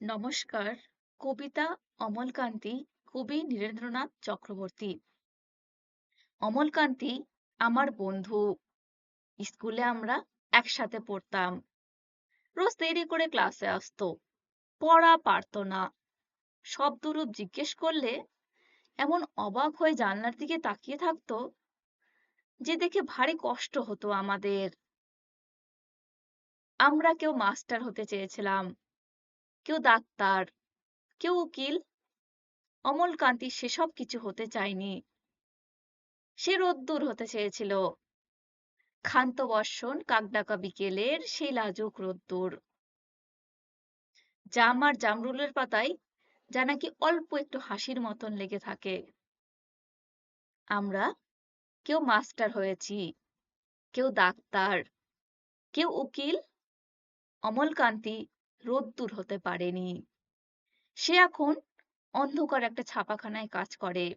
নমস্কার। কবিতা অমলকান্তি, কবি নীরেন্দ্রনাথ চক্রবর্তী। অমলকান্তি আমার বন্ধু। স্কুলে আমরা একসাথে পড়তাম। রোজ দেরি করে ক্লাসে আসতো, পড়া পারতো না। শব্দরূপ জিজ্ঞেস করলে এমন অবাক হয়ে জানলার দিকে তাকিয়ে থাকতো যে দেখে ভারী কষ্ট হতো আমাদের। আমরা কেউ মাস্টার হতে চেয়েছিলাম, কেউ ডাক্তার, কেউ উকিল। অমলকান্তি সেসব কিছু হতে চায়নি। সে রোদ্দুর হতে চেয়েছিল, ক্ষান্ত বর্ষণ কাকডাকা বিকেলের সেই লাজুক রোদ্দুর। জাম আর জামরুলের পাতায় যা নাকি অল্প একটু হাসির মতন লেগে থাকে। আমরা কেউ মাস্টার হয়েছি, কেউ ডাক্তার, কেউ উকিল। অমলকান্তি রোদ্দুর হতে পারেনি। সে এখন অন্ধকার একটা ছাপাখানায় কাজ করে।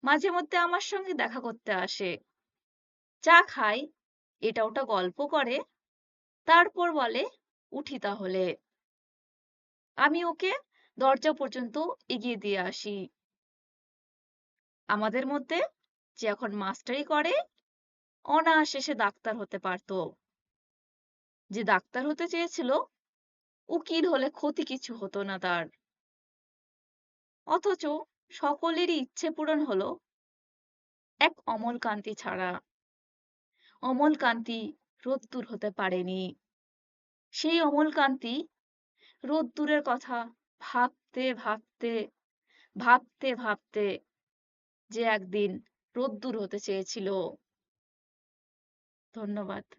মাঝে মধ্যে আমার সঙ্গে দেখা করতে আসে, চা খায়, এটা ওটা গল্প করে, তারপর বলে উঠি তাহলে। আমি ওকে দরজা পর্যন্ত এগিয়ে দিয়ে আসি। আমাদের মধ্যে যে এখন মাস্টারি করে, অনায়াসে সে ডাক্তার হতে পারতো। যে ডাক্তার হতে চেয়েছিল, উকিল হলে ক্ষতি কিছু হতো না তার। অথচ সকলেরই ইচ্ছে পূরণ হলো, এক অমলকান্তি ছাড়া। অমলকান্তি রোদ্দুর হতে পারেনি। সেই অমলকান্তি রোদ্দুরের কথা ভাবতে ভাবতে ভাবতে ভাবতে যে একদিন রোদ্দুর হতে চেয়েছিল। ধন্যবাদ।